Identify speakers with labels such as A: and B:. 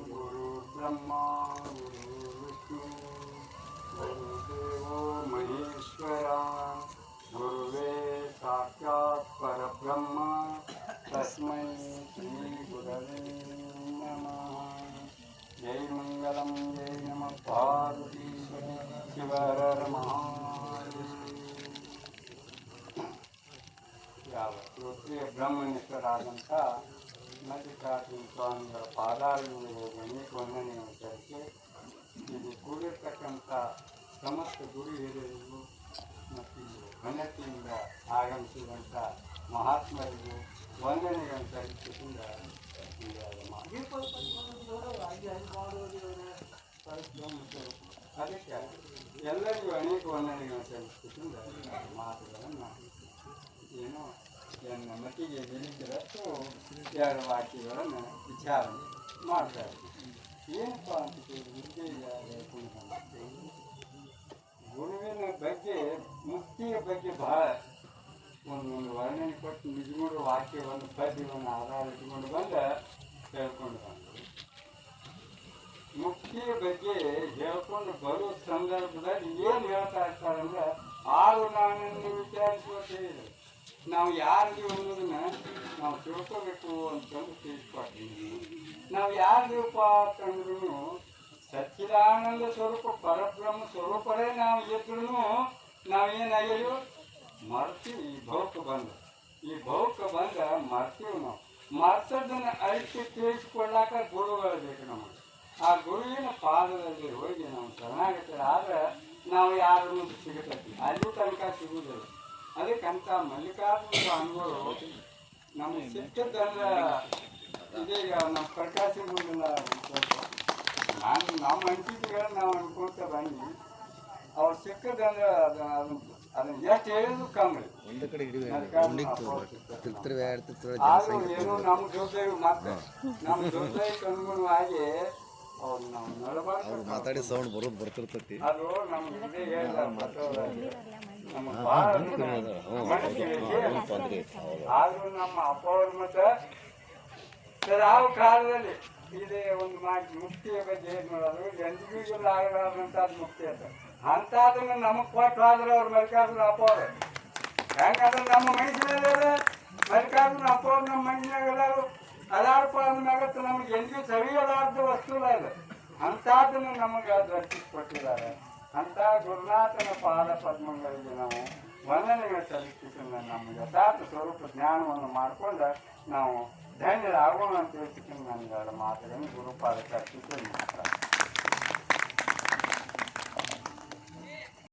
A: ಗುರು ಬ್ರಹ್ಮ ಗುರು ವಿಷ್ಣು ಗುರುದೇವೋ ಮಹೇಶ್ವರ ಗುರುವೇ ಸಾಕ್ಷಾತ್ ಪರಬ್ರಹ್ಮ ತಸ್ಮೈ ಶ್ರೀ ಗುರವೇ ನಮಃ. ಜೈ ಮಂಗಲಂ ಜೈ ನಮಃ ಪಾರ್ವತಿ ಶಿವರ ಶ್ರೋತ್ರಿಯ ಬ್ರಹ್ಮನಿಷ್ಠರಾದಂಥ ಮಲ್ಲಿಕಾರ್ಜುನ ಸ್ವಾಮಿಗಳ ಪಾದಾರವಿಂದಗಳಿಗೆ ಅನೇಕ ವಂದನೆಯನ್ನು ಸಲ್ಲಿಸಿ ಇಲ್ಲಿ ಕೂಡಿರ್ತಕ್ಕಂಥ ಸಮಸ್ತ ಗುರು ಹಿರಿಯರಿಗೂ ಮತ್ತು ಘನತೆಯಿಂದ ಆಗಮಿಸಿದಂಥ ಮಹಾತ್ಮರಿಗೂ ವಂದನೆಗಳನ್ನು ಸಲ್ಲಿಸಿದಿಂದ ಅದಕ್ಕೆ ಎಲ್ಲರಿಗೂ ಅನೇಕ ವಂದನೆಗಳನ್ನು ಸಲ್ಲಿಸಿದಿಂದ ಮಾತುಗಳನ್ನು ಏನೋ ನನ್ನ ಮಟ್ಟಿಗೆ ನಿಲ್ಲಿಸಿದಷ್ಟು ಎರಡು ವಾಕ್ಯಗಳನ್ನು ವಿಚಾರ ಮಾಡ್ತಾ ಇದ್ದೀವಿ. ಏನಪ್ಪ ಅಂತ ಗುರುವಿನ ಬಗ್ಗೆ ಮುಕ್ತಿಯ ಬಗ್ಗೆ ಬಹಳ ಒಂದೊಂದು ವರ್ಣನೆ ಕೊಟ್ಟು ನಿಜಗುಣ ವಾಕ್ಯವನ್ನು ಪದ್ಯವನ್ನು ಆಧಾರ ಇಟ್ಕೊಂಡು ಬಂದ ಹೇಳ್ಕೊಂಡು ಬಂದ ಮುಕ್ತಿಯ ಬಗ್ಗೆ ಹೇಳ್ಕೊಂಡು ಬರೋ ಸಂದರ್ಭದಲ್ಲಿ ಏನು ಹೇಳ್ತಾ ಇರ್ತಾರಂದ್ರೆ ಆರು ನಾನನ್ನು ವಿಚಾರಿಸುವಂತ ನಾವು ಯಾರಿಗೂ ಅನ್ನೋದನ್ನ ನಾವು ತಿಳ್ಕೋಬೇಕು ಅಂತಂದು ತಿಳಿಸ್ಕೊಡ್ತೀವಿ. ನಾವು ಯಾರಿಗಪ್ಪ ಅಂತಂದ್ರೂ ಸಚ್ಚಿದಾನಂದ ಸ್ವರೂಪ ಪರಬ್ರಹ್ಮ ಸ್ವರೂಪರೇ ನಾವು ಇದ್ರೂ ನಾವೇನಾಗಿದ್ದೀವಿ ಮರ್ತೀವಿ. ಈ ಭೌಕ ಬಂದ ಮರ್ತೀವಿ. ನಾವು ಮರ್ಸೋದನ್ನು ಅರಿತು ತಿಳಿಸ್ಕೊಳ್ಳಾಕ ಗುರುಗಳು ಬೇಕು ನಮಗೆ. ಆ ಗುರುವಿನ ಪಾದದಲ್ಲಿ ಹೋಗಿ ನಾವು ಶರಣಾಗತರಾದ್ರೆ ನಾವು ಯಾರನ್ನು ಸಿಗುತ್ತೈತಿ, ಅಲ್ಲಿ ತನಕ ಸಿಗುವುದಿಲ್ಲ. ಅದಕ್ಕಂತ ಮಲ್ಲಿಕಾರ್ಜುನ ಸ್ವಾಮಿಗಳು ನಮಗೆ ಸಿಕ್ಕಿದ್ದಂದ್ರೆ ಇದೀಗ ನಾವು ಪ್ರಕಾಶ ಮುಂದಿನ ನಮ್ಮ ಅನಿಸಿಕೆಗಳನ್ನ ನಾವು ಅನ್ಕೊಳ್ತ ಬನ್ನಿ. ಅವ್ರು ಸಿಕ್ಕದಂದ್ರೆ ಅದನ್ನ ಎಷ್ಟು ಹೇಳಿದ್ರು ಕಮ್ಮಿ. ಆದ್ರೂ ಏನೋ ನಮ್ಮ ಜೊತೆ ಮತ್ತೆ ನಮ್ಮ ಜೊತೆ ಅನುಗುಣವಾಗಿ ಅವ್ರು ನಾವು ನಡಬಾರ್ದು ಮಾತಾಡಿ ಸೌಂಡ್ ಬರೋದು ಬರ್ತಿರ್ತೈತಿ. ಅದು ನಮ್ಗೆ ಆದ್ರೂ ನಮ್ಮ ಅಪ್ಪ ಅವ್ರ ಮತ್ತೆ ಯಾವ ಕಾಲದಲ್ಲಿ ಇದೇ ಒಂದು ಮುಕ್ತಿಯ ಬಗ್ಗೆ ಏನು ನೋಡೋದು ಎಂದಿಗೂ ಆಗಲಾರ್ದಂಥದ್ದು ಮುಕ್ತಿ ಅಂತ ಅಂಥದನ್ನು ನಮಗೆ ಕೊಟ್ಟು ಆದ್ರೆ ಅವ್ರು ಮಲ್ಲಿಕಾರ್ಜುನ ಅಪ್ಪ ಅವ್ರು ಹೆಂಗಾದ್ರೆ ನಮ್ಮ ಮನುಷ್ಯರಲ್ಲ ಮಲ್ಲಿಕಾರ್ಜುನ ಅಪ್ಪ ಅವ್ರು ನಮ್ಮ ಮನುಷ್ಯನಾಗೆಲ್ಲರೂ ಅದಾರಪ್ಪ ಅಂದಾಗತ್ತೆ ನಮಗೆ ಎಂದಿಗೂ ಸವಿಯಲಾರ್ದ ವಸ್ತುಲ್ಲ ಇದು. ಅಂಥದ್ದನ್ನು ನಮಗೆ ದರ್ಶಿಸಿಕೊಟ್ಟಿದ್ದಾರೆ. ಅಂಥ ಗುರುನಾಥನ ಪಾದ ಪದ್ಮಗಳಿಗೆ ನಾವು ವಂದನೆಗಳು ಸಲ್ಲಿಸಿಕೊಂಡು ನಮ್ಮ ಯಥಾರ್ಥ ಸ್ವರೂಪ ಜ್ಞಾನವನ್ನು ಮಾಡಿಕೊಂಡು ನಾವು ಧನ್ಯರಾಗೋಣ ಅಂತ ಹೇಳ್ತಿದ್ದೀನಿ. ನನಗೆ ಮಾತುಗಳನ್ನು ಗುರುಪಾದಕ್ಕೆ ಅರ್ಪಿಸಿ ಮಾತ್ರ.